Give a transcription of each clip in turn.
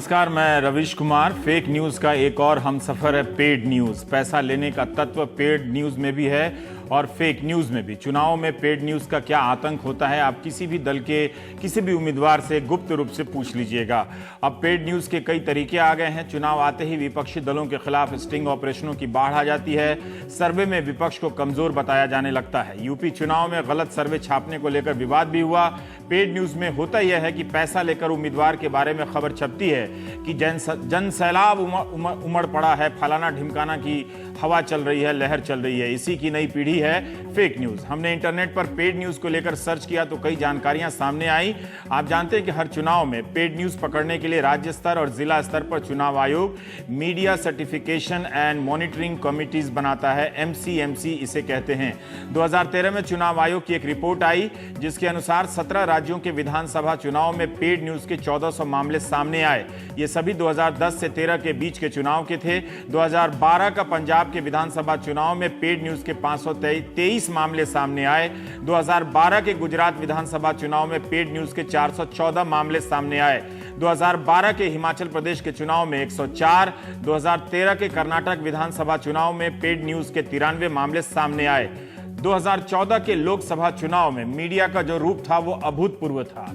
नमस्कार, मैं Ravish Kumar. Fake news का एक और हमसफर है पेड न्यूज़। पैसा लेने का तत्व पेड न्यूज़ में भी है और फेक न्यूज़ में भी। चुनाव में पेड न्यूज़ का क्या आतंक होता है, आप किसी भी दल के किसी भी उम्मीदवार से गुप्त रूप से पूछ लीजिएगा। अब पेड न्यूज़ के कई तरीके आ गए हैं। चुनाव आते ही विपक्षी दलों के खिलाफ स्टिंग ऑपरेशनों की बाढ़ आ जाती है। सर्वे में विपक्ष को कमजोर बताया जाने लगता है। यूपी चुनाव में गलत सर्वे छापने को लेकर विवाद भी हुआ। पेड न्यूज़ में होता यह है कि पैसा लेकर उम्मीदवार के बारे में खबर छपती है कि जन सैलाब उमड़ पड़ा है, फलाना ढिमकाना की हवा चल रही है, लहर चल रही है। इसी की नई पीढ़ी है फेक न्यूज़। हमने इंटरनेट पर पेड न्यूज़ को लेकर सर्च किया तो कई जानकारियां सामने आई। आप जानते हैं कि हर चुनाव में पेड न्यूज़ पकड़ने के लिए राज्य स्तर और जिला स्तर पर चुनाव आयोग media certification and monitoring committees बनाता है। MCMC इसे कहते हैं। 2013 में चुनाव आयोग की एक रिपोर्ट आई जिसके अनुसार 17 राज्यों के विधानसभा चुनाव में पेड न्यूज़ के 1400 मामले सामने आए। ये सभी 2010 से 13 के बीच के चुनाव के थे। 2012 का पंजाब के विधानसभा चुनाव में पेड न्यूज़ के 523 मामले सामने आए। 2012 के गुजरात विधानसभा चुनाव में पेड न्यूज़ के 414 मामले सामने आए। 2012 के हिमाचल प्रदेश के चुनाव में 104, 2013 के कर्नाटक विधानसभा चुनाव में पेड न्यूज़ के 93 मामले सामने आए। 2014 के लोकसभा चुनाव में मीडिया का जो रूप था वो अभूतपूर्व था।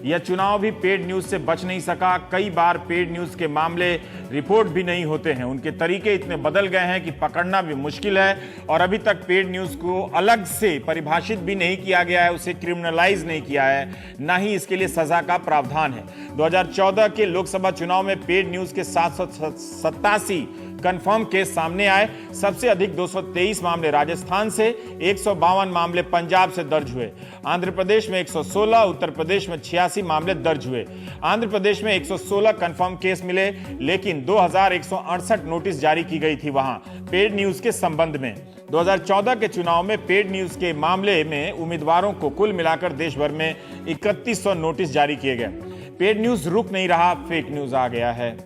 यह चुनाव भी पेड न्यूज़ से बच नहीं सका। कई बार पेड न्यूज़ के मामले रिपोर्ट भी नहीं होते हैं। उनके तरीके इतने बदल गए हैं कि पकड़ना भी मुश्किल है और अभी तक पेड न्यूज़ को अलग से परिभाषित भी नहीं किया गया है, उसे क्रिमिनलाइज नहीं किया है, ना ही इसके लिए सजा का प्रावधान है। 2014 के लोकसभा चुनाव में पेड न्यूज़ के 787 कंफर्म केस सामने आए। सबसे अधिक 223 मामले राजस्थान से, 152 मामले पंजाब से दर्ज हुए। आंध्र प्रदेश में 116, उत्तर प्रदेश में 86 मामले दर्ज हुए। आंध्र प्रदेश में 116 कंफर्म केस मिले, लेकिन 2168 नोटिस जारी की गई थी वहां पेड न्यूज़ के संबंध में। 2014 के चुनाव में पेड न्यूज़ के मामले में उम्मीदवारों को कुल मिलाकर देश भर में 3100 नोटिस जारी किए गए। पेड न्यूज़ रुक नहीं रहा, फेक न्यूज़ आ गया है।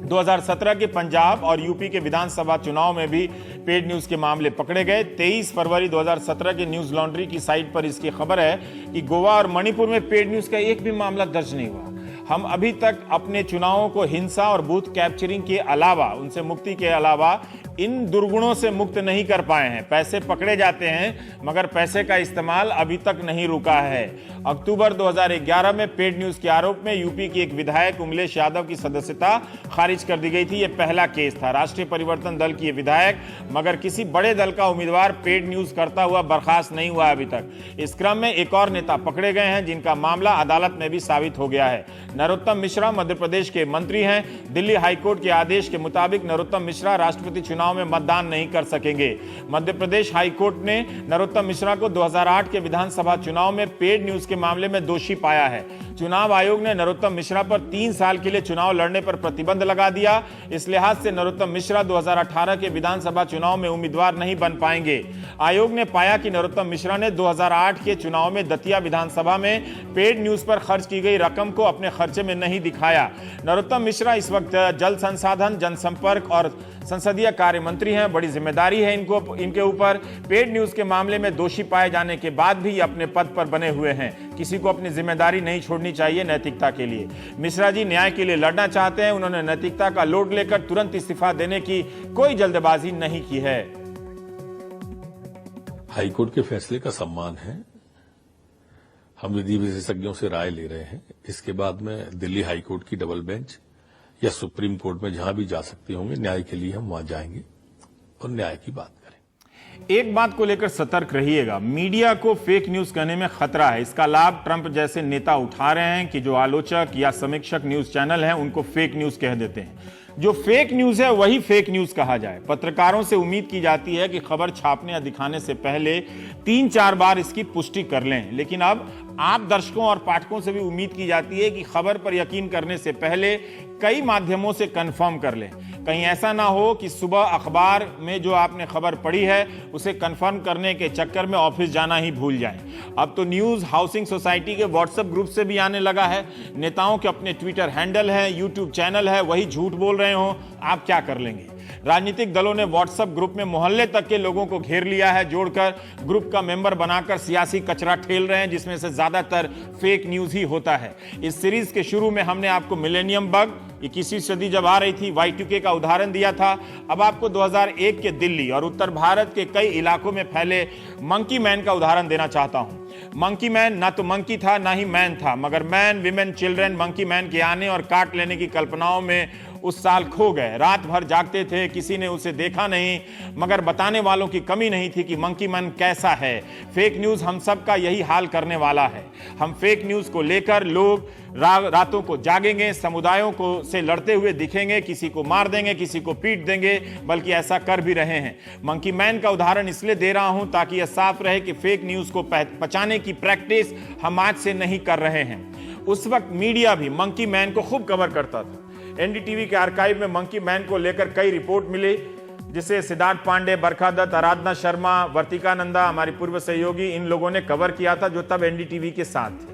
2017 के पंजाब और यूपी के विधानसभा चुनाव में भी पेड न्यूज़ के मामले पकड़े गए। 23 फरवरी 2017 के न्यूज़ लॉन्ड्री की साइट पर इसकी खबर है कि गोवा और मणिपुर में पेड न्यूज़ का एक भी मामला दर्ज नहीं हुआ। हम अभी तक अपने चुनावों को हिंसा और बूथ कैप्चरिंग के अलावा, उनसे मुक्ति के अलावा इन दुर्गुणों से मुक्त नहीं कर पाए हैं। पैसे पकड़े जाते हैं मगर पैसे का इस्तेमाल अभी तक नहीं रुका है। अक्टूबर 2011 में पेड न्यूज़ के आरोप में यूपी की एक विधायक उमलेश यादव की सदस्यता खारिज कर दी गई थी। यह पहला केस था। राष्ट्रीय परिवर्तन दल की विधायक, मगर किसी बड़े दल का उम्मीदवार पेड न्यूज़ करता हुआ बर्खास्त नहीं हुआ अभी तक। इस क्रम में एक और नेता पकड़े गए हैं जिनका मामला अदालत में भी साबित हो गया है। नरोत्तम मिश्रा मध्य प्रदेश के मंत्री हैं। दिल्ली हाईकोर्ट के आदेश के मुताबिक नरोत्तम मिश्रा राष्ट्रपति चुनाव में मतदान नहीं कर सकेंगे। मध्य प्रदेश हाईकोर्ट ने नरोत्तम मिश्रा को 2008 के विधानसभा चुनाव में पेड न्यूज़ के मामले में दोषी पाया है। चुनाव आयोग ने नरोत्तम मिश्रा पर 3 साल के लिए चुनाव लड़ने पर प्रतिबंध लगा दिया। इस लिहाज से नरोत्तम मिश्रा 2018 के विधानसभा चुनाव में उम्मीदवार नहीं बन पाएंगे। आयोग ने पाया कि नरोत्तम मिश्रा ने 2008 के चुनाव में दतिया विधानसभा में पेड न्यूज़ पर खर्च की गई रकम को अपने खर्चे में नहीं दिखाया। नरोत्तम मिश्रा इस वक्त जल संसाधन, जनसंपर्क और संसदीय कार्य मंत्री हैं। बड़ी जिम्मेदारी है इनके ऊपर। पेड न्यूज़ के मामले में दोषी पाए जाने के बाद भी अपने पद पर बने हुए हैं। किसी को अपनी जिम्मेदारी नहीं छोड़नी चाहिए नैतिकता के लिए। मिश्रा जी न्याय के लिए लड़ना चाहते हैं। उन्होंने नैतिकता का लोड लेकर तुरंत इस्तीफा देने की कोई जल्दबाजी नहीं की है। हाईकोर्ट के फैसले का सम्मान है। हम विधि विशेषज्ञों से राय ले रहे हैं। इसके बाद में दिल्ली हाईकोर्ट की डबल बेंच या सुप्रीम कोर्ट में जहां भी जा सकते होंगे न्याय के लिए, हम वहां जाएंगे और न्याय की बात करें। एक बात को लेकर सतर्क रहिएगा, मीडिया को फेक न्यूज़ कहने में खतरा है। इसका लाभ ट्रंप जैसे नेता उठा रहे हैं कि जो आलोचक या समीक्षक न्यूज़ चैनल हैं उनको फेक न्यूज़ कह देते हैं। जो फेक न्यूज़ है वही फेक न्यूज़ कहा जाए। पत्रकारों से उम्मीद की जाती है कि खबर छापने या दिखाने से पहले 3-4 बार इसकी पुष्टि कर लें, लेकिन अब आप दर्शकों और पाठकों से भी उम्मीद की जाती है कि खबर पर यकीन करने से पहले कई माध्यमों से कंफर्म कर लें। कहीं ऐसा ना हो कि सुबह अखबार में जो आपने खबर पढ़ी है उसे कंफर्म करने के चक्कर में ऑफिस जाना ही भूल जाएं। अब तो न्यूज़ हाउसिंग सोसाइटी के व्हाट्सएप ग्रुप से भी आने लगा है। नेताओं के अपने ट्विटर हैंडल है, यूट्यूब चैनल है, वही झूठ बोल रहे हो, आप क्या कर लेंगे। राजनीतिक दलों ने व्हाट्सएप ग्रुप में मोहल्ले तक के लोगों को घेर लिया है, जोड़कर ग्रुप का मेंबर बनाकर सियासी कचरा ठेल रहे हैं, जिसमें से ज्यादातर फेक न्यूज ही होता है। इस सीरीज के शुरू में हमने आपको मिलेनियम बग, 21वीं सदी जब आ रही थी, Y2K का उदाहरण दिया था। अब आपको 2001 के दिल्ली और उत्तर भारत के कई इलाकों में फैले मंकी मैन का उदाहरण देना चाहता हूं। मंकी मैन ना तो मंकी था ना ही मैन था, मगर man, women, children monkey man के आने और काट लेने की कल्पनाओं में उस साल खो गए। रात भर जागते थे, किसी ने उसे देखा नहीं, मगर बताने वालों की कमी नहीं थी कि मंकी मैन कैसा है। फेक न्यूज हम सब का यही हाल करने वाला है। हम फेक न्यूज को लेकर लोग रातों को जागेंगे, समुदायों को से लड़ते हुए दिखेंगे, किसी को मार देंगे, किसी को पीट देंगे, बल्कि ऐसा कर भी रहे हैं। मंकी मैन का उदाहरण इसलिए दे रहा हूं ताकि यह साफ रहे कि फेक न्यूज को पचाने की प्रैक्टिस हम आज से नहीं कर रहे हैं। उस वक्त मीडिया भी मंकी मैन को खूब कवर करता था। एनडीटीवी के आर्काइव में मंकी मैन को लेकर कई रिपोर्ट मिली, जिसे सिद्धार्थ पांडे, बरखा दत्त, आराधना शर्मा, वर्तिका नंदा, हमारी पूर्व सहयोगी, इन लोगों ने कवर किया था, जो तब एनडीटीवी के साथ थे।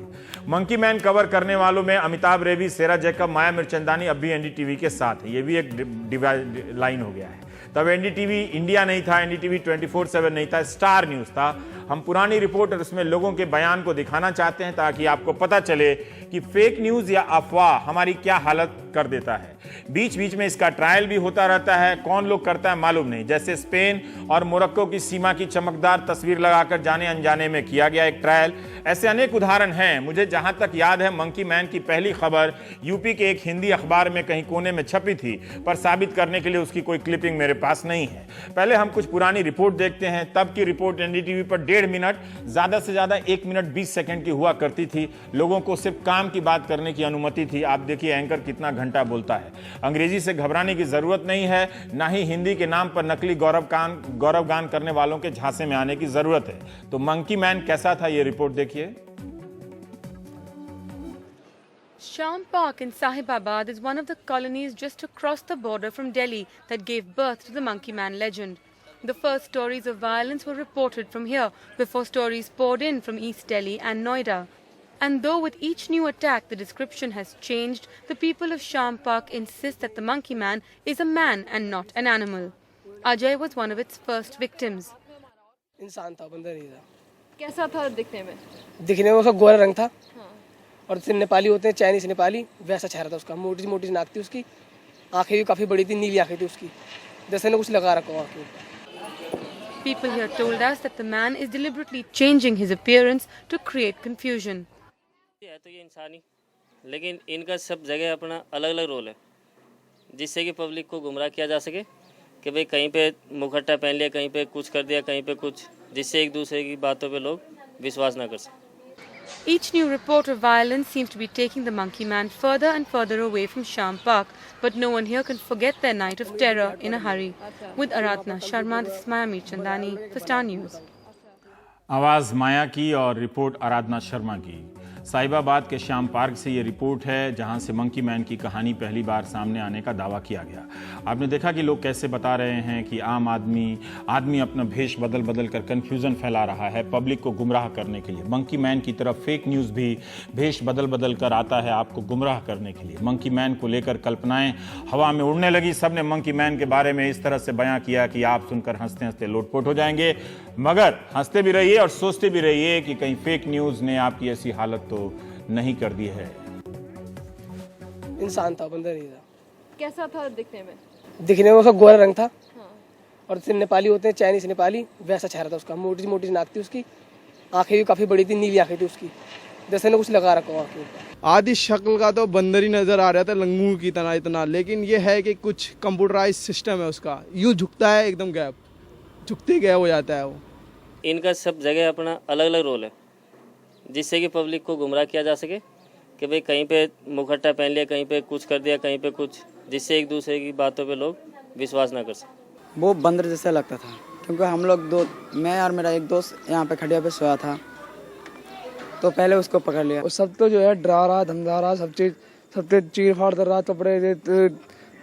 मंकी मैन कवर करने वालों में अमिताभ रेवी, सेरा जैकब, माया मिर्चंदानी अब भी एनडीटीवी के साथ है। ये भी एक लाइन हो गया है। तब एनडीटीवी इंडिया नहीं था, एनडीटीवी 24/7 नहीं था, स्टार न्यूज था। हम पुरानी रिपोर्ट और उसमें लोगों के बयान को दिखाना चाहते हैं ताकि आपको पता चले कि फेक न्यूज या अफवाह हमारी क्या हालत कर देता है। बीच बीच में इसका ट्रायल भी होता रहता है, कौन लोग करता है मालूम नहीं। जैसे स्पेन और मोरक्को की सीमा की चमकदार तस्वीर लगाकर जाने अनजाने में किया गया एक ट्रायल। ऐसे अनेक उदाहरण हैं। मुझे जहां तक याद है, मंकी मैन की पहली खबर यूपी के एक हिंदी अखबार में कहीं कोने में छपी थी, पर साबित करने के लिए उसकी कोई क्लिपिंग मेरे पास नहीं है। पहले हम कुछ पुरानी रिपोर्ट देखते हैं। तब की रिपोर्ट एनडीटीवी पर 1.5 मिनट, ज्यादा से ज्यादा 1 मिनट 20 सेकंड की हुआ करती थी। लोगों को सिर्फ काम की बात करने की अनुमति थी। आप देखिए एंकर कितना घंटा बोलता है। अंग्रेजी से घबराने की जरूरत नहीं है, ना ही हिंदी के नाम पर नकली गौरव गान करने वालों के झांसे में आने की जरूरत है। तो मंकी मैन कैसा था, ये रिपोर्ट देखिए। Sham Park in Sahibabad is one of the colonies just across the border from Delhi that gave birth to the Monkey Man legend. The first stories of violence were reported from here before stories poured in from East Delhi and Noida. And though with each new attack the description has changed, the people of Sham Park insist that the Monkey Man is a man and not an animal. Ajay was one of its first victims. इंसान था, बंदर नहीं था। कैसा था दिखने में? दिखने में उसका गोरा रंग था, और जैसे नेपाली होते हैं, चाइनीज नेपाली, वैसा चेहरा था उसका। मोटी मोटी नाक थी उसकी, आंखें भी काफी बड़ी थी, नीली आंखें थी उसकी, जैसे ने कुछ लगा रखा हो आंखें। People here told us that the man is deliberately changing his appearance to create confusion. है तो ये इंसानी, लेकिन इनका सब जगह अपना अलग अलग रोल है, जिससे कि पब्लिक को गुमराह किया जा सके कि भाई कहीं पे मुखट्टा पहन लिया, कहीं पे कुछ कर दिया, कहीं पे कुछ, जिससे एक दूसरे की बातों पे लोग विश्वास ना कर सकें। Each new report of violence seems to be taking the Monkey Man further and further away from Sham Park, but no one here can forget their night of terror in a hurry. With Aradhana Sharma, this is Maya Mirchandani for Star News. आवाज माया की और report आराधना शर्मा की। साहिबाबाद के Shyam park से ये report है, जहां से मंकी मैन की कहानी पहली बार सामने आने का दावा किया गया। आपने देखा कि लोग कैसे बता रहे हैं कि आम आदमी अपना भेष बदल बदल कर कन्फ्यूजन फैला रहा है पब्लिक को गुमराह करने के लिए। मंकी मैन की तरफ फेक न्यूज़ भी भेष बदल बदल कर आता है आपको गुमराह करने के लिए। मंकी मैन को लेकर कल्पनाएं हवा में उड़ने लगी। सबने मंकी मैन के बारे में इस तरह से बयां किया कि आप सुनकर हंसते हंसते लोटपोट हो जाएंगे, मगर हंसते भी रहिए और सोचते भी रहिए कि कहीं फेक न्यूज़ ने आपकी ऐसी हालत तो नहीं कर दी है। इंसान था, बंदर नहीं था। कैसा था दिखने में? दिखने में उसका गोरा रंग था, और जैसे नेपाली होते हैं, चाइनीज नेपाली, वैसा चेहरा था उसका। मोटी मोटी नाक थी उसकी, आंखें भी काफी बड़ी थी, नीली आंखें थी उसकी, जैसे ने कुछ लगा रखा हो आंखें। आधी शक्ल का तो बंदर ही नजर आ रहा था, लंगूर की तरह इतना, लेकिन ये है कि कुछ कंप्यूटराइज सिस्टम है उसका। यूं झुकता है, एकदम गैप झुकते गैप हो जाता है वो। इनका सब जगह अपना अलग अलग रोल है, जिससे कि पब्लिक को गुमराह किया जा सके कि भाई कहीं पे मुखट्टा पहन लिया, कहीं पे कुछ कर दिया, कहीं पे कुछ, जिससे एक दूसरे की बातों पे लोग विश्वास ना कर सकें। वो बंदर जैसा लगता था, क्योंकि हम लोग मैं और मेरा एक दोस्त यहाँ पे खटिया पे सोया था, तो पहले उसको पकड़ लिया। सब तो जो है डरा रहा, धमका रहा, सब चीज चीर फाड़ कर रहा, कपड़े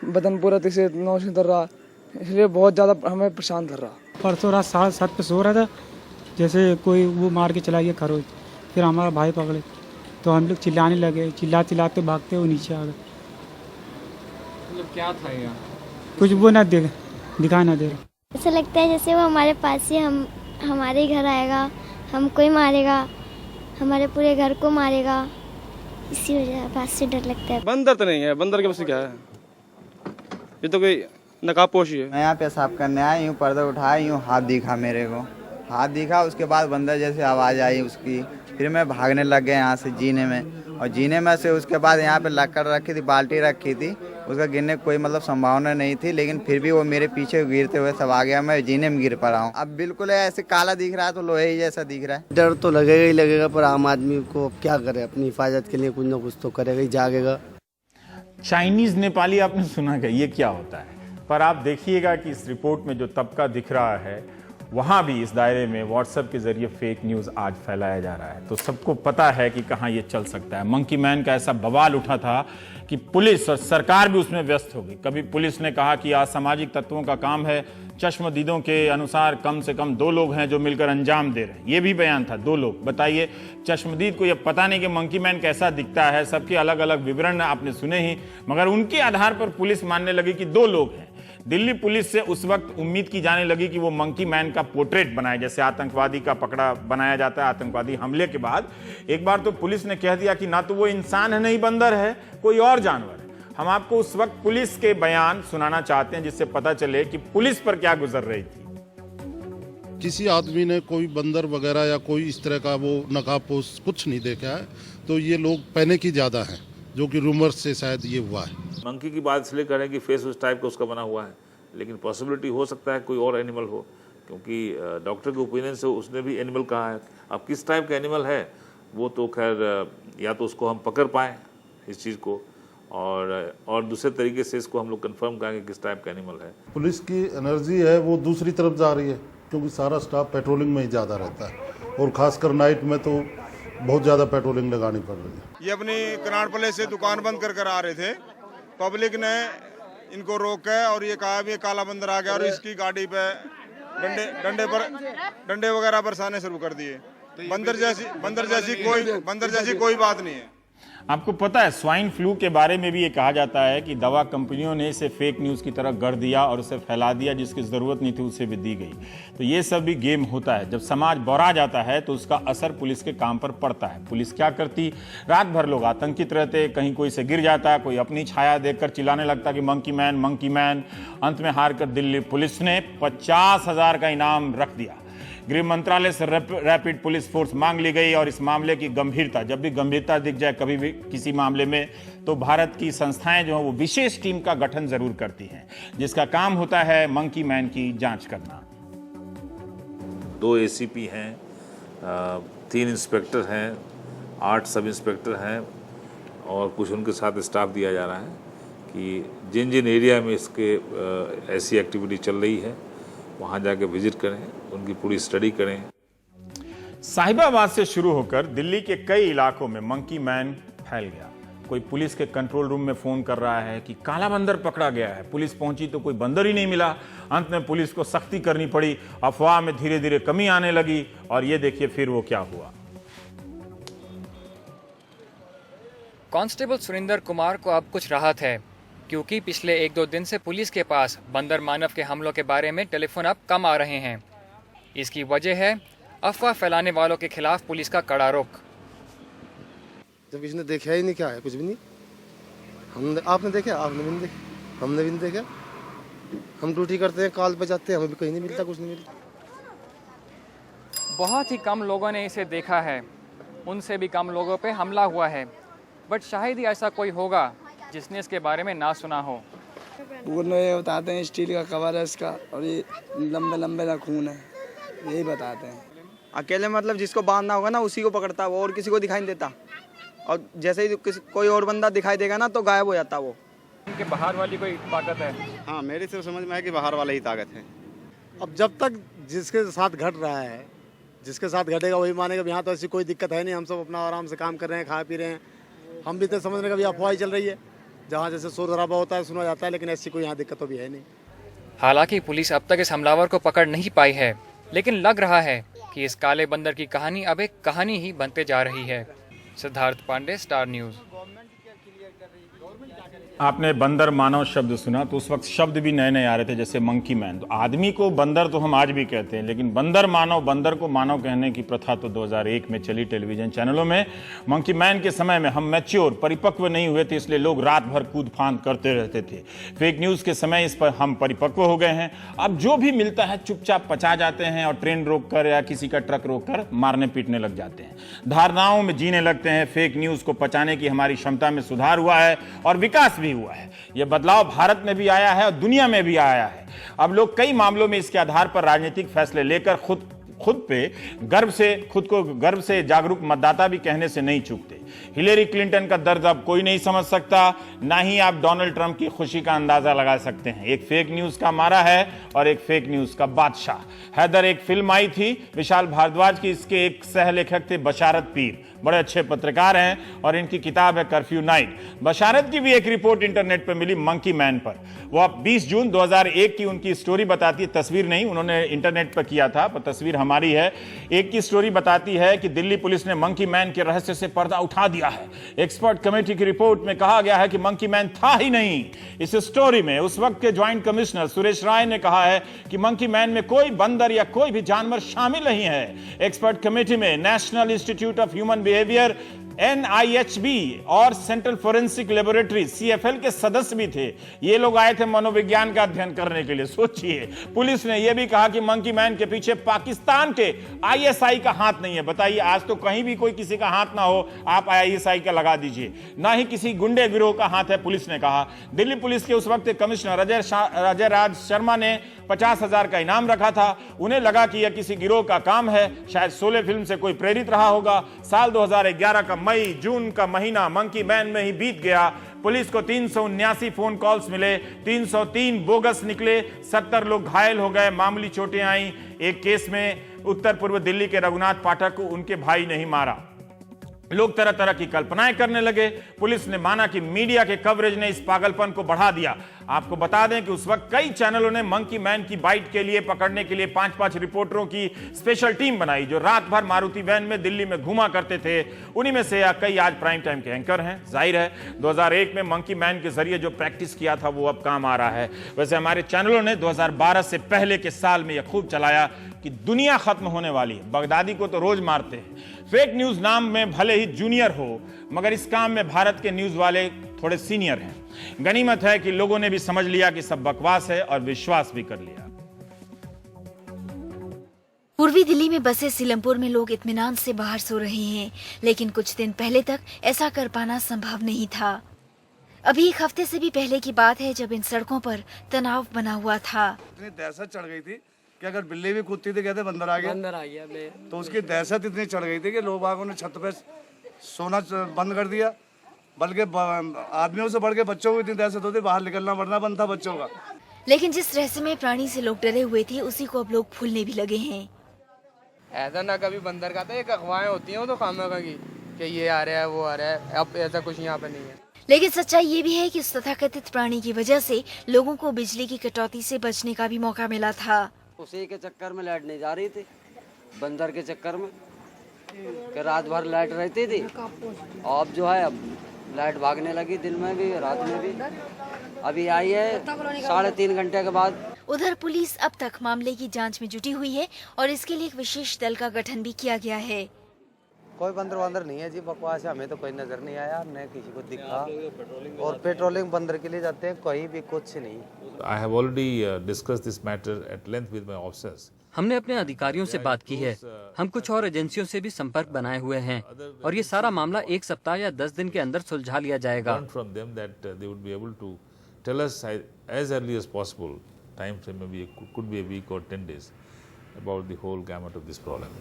बदन पूरा तीसरे नौ से कर रहा, इसलिए बहुत ज़्यादा हमें परेशान कर रहा। परसों रात 7:30 पे सो रहा था, जैसे कोई वो मार के चला गया खरोच। फिर हमारा भाई पकड़े तो हम लोग चिल्लाने लगे, चिल्लाते भागते हुए नीचे आ गए। मतलब क्या था यहाँ? कुछ वो ना देख दिखाई ना दे रहा। ऐसा लगता है जैसे वो हमारे पास ही हमारे घर आएगा, हमको ही मारेगा, हमारे पूरे घर को मारेगा। इसी वजह बात से डर लगता है। बंदर तो नहीं है, बंदर के बस क्या है, ये तो कोई नकाबपोशी है। मैं यहाँ पेशाब करने आया, यूँ पर्दा उठाया, यूँ हाथ दिखा मेरे को, हाथ दिखा, उसके बाद बंदर जैसे आवाज़ आई उसकी, फिर मैं भागने लग गया यहाँ से जीने में, और जीने में से उसके बाद यहाँ पे लक्कड़ रखी थी, बाल्टी रखी थी, उसका गिरने की कोई मतलब संभावना नहीं थी, लेकिन फिर भी वो मेरे पीछे गिरते हुए सब आ गया, मैं जीने में गिर पड़ा हूँ। अब बिल्कुल ऐसे काला दिख रहा है तो लोहे ही जैसा दिख रहा है। डर तो लगेगा ही लगेगा, पर आम आदमी को क्या करे, अपनी हिफाजत के लिए कुछ ना कुछ तो करेगा ही, जागेगा। चाइनीज नेपाली आपने सुना क्या, ये क्या होता है? पर आप देखिएगा कि इस रिपोर्ट में जो तबका दिख रहा है, वहाँ भी इस दायरे में व्हाट्सएप के जरिए फेक न्यूज़ आज फैलाया जा रहा है। तो सबको पता है कि कहाँ ये चल सकता है। मंकी मैन का ऐसा बवाल उठा था कि पुलिस और सरकार भी उसमें व्यस्त हो गई। कभी पुलिस ने कहा कि असामाजिक तत्वों का काम है, चश्मदीदों के अनुसार कम से कम 2 लोग हैं जो मिलकर अंजाम दे रहे हैं। ये भी बयान था, 2 लोग। बताइए, चश्मदीद को ये पता नहीं कि मंकी मैन कैसा दिखता है, सबके अलग अलग विवरण आपने सुने ही, मगर उनके आधार पर पुलिस मानने लगी कि 2 लोग हैं। दिल्ली पुलिस से उस वक्त उम्मीद की जाने लगी कि वो मंकी मैन का पोर्ट्रेट बनाए, जैसे आतंकवादी का पकड़ा बनाया जाता है आतंकवादी हमले के बाद। एक बार तो पुलिस ने कह दिया कि ना तो वो इंसान है, नहीं बंदर है, कोई और जानवर है। हम आपको उस वक्त पुलिस के बयान सुनाना चाहते हैं, जिससे पता चले कि पुलिस पर क्या गुजर रही थी। किसी आदमी ने कोई बंदर वगैरह या कोई इस तरह का वो नकाबपोश कुछ नहीं देखा है, तो ये लोग पैनिक ही ज़्यादा हैं, जो कि रूमर से शायद ये हुआ है। मंकी की बात इसलिए करें कि फेस उस टाइप का उसका बना हुआ है, लेकिन पॉसिबिलिटी हो सकता है कोई और एनिमल हो, क्योंकि डॉक्टर के ओपिनियन से उसने भी एनिमल कहा है। अब किस टाइप का एनिमल है वो तो खैर या तो उसको हम पकड़ पाएँ इस चीज़ को, और दूसरे तरीके से इसको हम लोग कंफर्म करेंगे किस टाइप का एनिमल है। पुलिस की एनर्जी है वो दूसरी तरफ जा रही है, क्योंकि सारा स्टाफ पेट्रोलिंग में ही ज़्यादा रहता है, और ख़ासकर नाइट में तो बहुत ज़्यादा पेट्रोलिंग लगानी पड़ रही है। ये अपनी कनाट प्लेस से दुकान बंद कर आ रहे थे, पब्लिक ने इनको रोका और ये कहा भी काला बंदर आ गया, और इसकी गाड़ी पे डंडे वगैरह बरसाने शुरू कर दिए। बंदर जैसी कोई बात नहीं है। आपको पता है, स्वाइन फ्लू के बारे में भी ये कहा जाता है कि दवा कंपनियों ने इसे फेक न्यूज़ की तरह गढ़ दिया और उसे फैला दिया, जिसकी ज़रूरत नहीं थी उसे भी दी गई। तो ये सब भी गेम होता है। जब समाज बौरा जाता है तो उसका असर पुलिस के काम पर पड़ता है। पुलिस क्या करती, रात भर लोग आतंकित रहते, कहीं कोई से गिर जाता, कोई अपनी छाया देखकर चिल्लाने लगता कि मंकी मैन, मंकी मैन। अंत में हार कर दिल्ली पुलिस ने 50,000 का इनाम रख दिया। गृह मंत्रालय से रैपिड पुलिस फोर्स मांग ली गई, और इस मामले की गंभीरता, जब भी गंभीरता दिख जाए कभी भी किसी मामले में, तो भारत की संस्थाएं जो हैं वो विशेष टीम का गठन जरूर करती हैं, जिसका काम होता है मंकी मैन की जांच करना। 2 ACP हैं, 3 इंस्पेक्टर हैं, 8 सब इंस्पेक्टर हैं, और कुछ उनके साथ स्टाफ दिया जा रहा है कि जिन जिन एरिया में इसके ऐसी एक्टिविटी चल रही है वहाँ जाके विजिट करें, उनकी पूरी स्टडी करें। साहिबाबाद से शुरू होकर दिल्ली के कई इलाकों में मंकी मैन फैल गया। कोई पुलिस के कंट्रोल रूम में फोन कर रहा है कि काला बंदर पकड़ा गया है। पुलिस पहुंची तो कोई बंदर ही नहीं मिला। अंत में पुलिस को सख्ती करनी पड़ी, अफवाह में धीरे धीरे कमी आने लगी, और ये देखिए फिर वो क्या हुआ। कांस्टेबल सुरेंद्र कुमार को अब कुछ राहत है, क्योंकि पिछले 1-2 दिन से पुलिस के पास बंदर मानव के हमलों के बारे में टेलीफोन अब कम आ रहे हैं। इसकी वजह है अफवाह फैलाने वालों के खिलाफ पुलिस का कड़ा रुख। जब किसी ने देखा ही नहीं, क्या है, कुछ भी नहीं। आपने देखा, आपने भी नहीं देखा, हमने भी नहीं देखा। हम ड्यूटी करते हैं, कॉल पे जाते हैं, हमें भी कहीं नहीं मिलता, कुछ नहीं मिलता। बहुत ही कम लोगों ने इसे देखा है, उनसे भी कम लोगों पे हमला हुआ है, बट शायद ही ऐसा कोई होगा जिसने इसके बारे में ना सुना हो। वो ये बताते हैं स्टील का कवर है इसका, और ये लंबे लंबे नाखून है, यही बताते हैं। अकेले मतलब जिसको बांधना होगा ना उसी को पकड़ता है वो, और किसी को दिखाई नहीं देता, और जैसे ही कोई और बंदा दिखाई देगा ना तो गायब हो जाता वो। इनके बाहर वाली कोई ताकत है? हाँ, मेरी सिर्फ समझ में है कि बाहर वाला ही ताकत है। अब जब तक जिसके साथ घट रहा है, जिसके साथ घटेगा वही मानेगा। यहाँ तो ऐसी कोई दिक्कत है नहीं, हम सब अपना आराम से काम कर रहे हैं, खा पी रहे हैं। हम भी तो समझ रहे हैं कि अफवाह ही चल रही है, जहाँ जैसे शोर शराबा होता है सुना जाता है, लेकिन ऐसी कोई यहाँ दिक्कत तो भी है नहीं। हालांकि पुलिस अब तक इस हमलावर को पकड़ नहीं पाई है, लेकिन लग रहा है कि इस काले बंदर की कहानी अब एक कहानी ही बनते जा रही है। Siddharth Pande, star news. आपने बंदर मानव शब्द सुना तो उस वक्त शब्द भी नए नए आ रहे थे, जैसे मंकी मैन। तो आदमी को बंदर तो हम आज भी कहते हैं, लेकिन बंदर मानव, बंदर को मानव कहने की प्रथा तो 2001 में चली टेलीविजन चैनलों में। मंकी मैन के समय में हम मैच्योर, परिपक्व नहीं हुए थे, इसलिए लोग रात भर कूद फांद करते रहते थे। फेक न्यूज़ के समय इस पर हम परिपक्व हो गए हैं। अब जो भी मिलता है चुपचाप पचा जाते हैं और ट्रेन रोक कर या किसी का ट्रक रोक कर मारने पीटने लग जाते हैं, धारणाओं में जीने लगते हैं। फेक न्यूज़ को पचाने की हमारी क्षमता में सुधार हुआ है और विकास भी हुआ है। यह बदलाव भारत में भी आया है और दुनिया में भी आया है। अब लोग कई मामलों में इसके आधार पर राजनीतिक फैसले लेकर खुद को गर्व से जागरूक मतदाता भी कहने से नहीं चूकते। हिलेरी क्लिंटन का दर्द अब कोई नहीं समझ सकता, ना ही आप डोनाल्ड ट्रंप की खुशी का अंदाजा लगा सकते हैं। एक फेक न्यूज़ का मारा है और एक फेक न्यूज़ का बादशाह। हैदर एक फिल्म आई थी विशाल भारद्वाज की, इसके एक सह लेखक थे बशारत पीर, बड़े अच्छे पत्रकार हैं और इनकी किताब है कर्फ्यू नाइट। बशारत की भी एक रिपोर्ट इंटरनेट पर मिली मंकी मैन पर। वो अब 20 जून 2001 की उनकी स्टोरी बताती है, तस्वीर नहीं, उन्होंने इंटरनेट पर किया था, पर तस्वीर हमारी है। एक की स्टोरी बताती है कि दिल्ली पुलिस ने मंकी मैन के रहस्य से पर्दा उठा दिया है। एक्सपर्ट कमेटी की रिपोर्ट में कहा गया है कि मंकी मैन था ही नहीं। इस स्टोरी में उस वक्त के ज्वाइंट कमिश्नर सुरेश राय ने कहा है कि मंकी मैन में कोई बंदर या कोई भी जानवर शामिल नहीं है। एक्सपर्ट कमेटी में national institute of human behaviour NIHB और सेंट्रल फोरेंसिक लेबोरेटरी CFL के सदस्य भी थे। ये लोग आए थे मनोविज्ञान का अध्ययन करने के लिए। सोचिए, पुलिस ने यह भी कहा कि मंकी मैन के पीछे पाकिस्तान के ISI का हाथ नहीं है। बताइए, आज तो कहीं भी कोई किसी का हाथ ना हो, आप ISI का लगा दीजिए, ना ही किसी गुंडे गिरोह का हाथ है, पुलिस ने कहा। दिल्ली पुलिस के उस वक्त के कमिश्नर अजय राज शर्मा ने 50,000 का इनाम रखा था। उन्हें लगा कि यह किसी गिरोह का काम है, शायद शोले फिल्म से कोई प्रेरित रहा होगा। साल 2011 का मई जून का महीना मंकी मैन में ही बीत गया। पुलिस को 379 फोन कॉल्स मिले, 303 बोगस निकले, 70 लोग घायल हो गए, मामूली चोटें आई। एक केस में उत्तर पूर्व दिल्ली के रघुनाथ पाठक को उनके भाई ने ही मारा। लोग तरह तरह की कल्पनाएं करने लगे। पुलिस ने माना कि मीडिया के कवरेज ने इस पागलपन को बढ़ा दिया। आपको बता दें कि उस वक्त कई चैनलों ने मंकी मैन की बाइट के लिए, पकड़ने के लिए 5-5 रिपोर्टरों की स्पेशल टीम बनाई, जो रात भर मारुति वैन में दिल्ली में घुमा करते थे। उन्हीं में से कई आज प्राइम टाइम के एंकर हैं। जाहिर है 2001 में मंकी मैन के जरिए जो प्रैक्टिस किया था वो अब काम आ रहा है। वैसे हमारे चैनलों ने 2012 से पहले के साल में यह खूब चलाया कि दुनिया खत्म होने वाली है, बगदादी को तो रोज मारते हैं। फेक न्यूज नाम में भले ही जूनियर हो, मगर इस काम में भारत के न्यूज वाले थोड़े सीनियर हैं। गनीमत है कि लोगों ने भी समझ लिया कि सब बकवास है और विश्वास भी कर लिया। पूर्वी दिल्ली में बसे सीलमपुर में लोग इत्मीनान से बाहर सो रहे हैं, लेकिन कुछ दिन पहले तक ऐसा कर पाना संभव नहीं था। अभी एक हफ्ते से भी पहले की बात है जब इन सड़कों पर तनाव बना हुआ था। इतनी दहशत चढ़ गई थी कि अगर बिल्ली भी कूदती थी कहते बंदर आ गया, तो उसकी दहशत इतनी चढ़ गई थी कि लोग बागों ने छत पे सोना बंद कर दिया। बल्कि आदमियों से बढ़ के बच्चों को इतनी दहशत होती, बाहर निकलना वरना बंद था बच्चों का। लेकिन जिस रहस्यमय प्राणी से लोग डरे हुए थे, उसी को अब लोग भूलने भी लगे हैं। ऐसा ना कभी बंदर का था, एक अफवाहें होती हैं वो तो खामखा की कि ये आ रहा है वो आ रहा है, अब ऐसा कुछ यहाँ पे नहीं है। लेकिन सच्चाई ये भी है कि इस तथाकथित प्राणी की वजह से लोगों को बिजली की कटौती से बचने का भी मौका मिला था। उसी के चक्कर में लाइट नहीं जा रही थी, बंदर के चक्कर में कि रात भर लाइट रहती थी। अब जो है अब लाइट भागने लगी, दिन में भी रात में भी। अभी आई है 3.5 घंटे के बाद। उधर पुलिस अब तक मामले की जांच में जुटी हुई है और इसके लिए एक विशेष दल का गठन भी किया गया है। कोई बंदर नहीं है जी, बकवास है, हमें तो कोई नजर नहीं आया, न किसी को दिखा। और पेट्रोलिंग बंदर के लिए जाते हैं, कोई भी कुछ नहीं। I have already discussed this matter at length with my officers. हमने अपने अधिकारियों से बात की है। हम कुछ और एजेंसियों से भी संपर्क बनाए हुए हैं और ये सारा मामला 1 सप्ताह या 10 दिन के अंदर सुलझा लिया जाएगा। From them that they would be able to tell us as early as possible, time frame maybe could be a week or 10 days, about the whole gamut of this problem.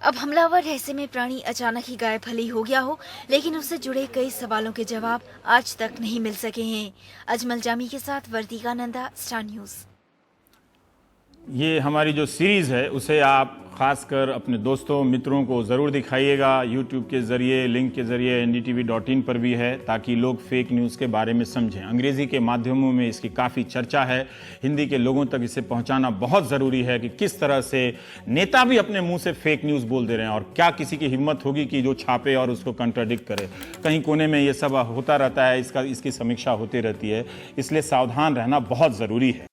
अब हमलावर रहस्य में प्राणी अचानक ही गायब भले ही हो गया हो, लेकिन उससे जुड़े कई सवालों के जवाब आज तक नहीं मिल सके हैं। अजमल जामी के साथ वर्तिका नंदा, स्टार न्यूज। ये हमारी जो सीरीज़ है उसे आप खासकर अपने दोस्तों मित्रों को ज़रूर दिखाइएगा। YouTube के ज़रिए, लिंक के ज़रिए ndtv.in पर भी है, ताकि लोग फेक न्यूज़ के बारे में समझें। अंग्रेज़ी के माध्यमों में इसकी काफ़ी चर्चा है, हिंदी के लोगों तक इसे पहुंचाना बहुत ज़रूरी है कि किस तरह से नेता भी अपने मुंह से फेक न्यूज़ बोल दे रहे हैं, और क्या किसी की हिम्मत होगी कि जो छापे और उसको कंट्राडिक्ट करे। कहीं कोने में ये सब होता रहता है, इसकी समीक्षा होती रहती है, इसलिए सावधान रहना बहुत ज़रूरी है।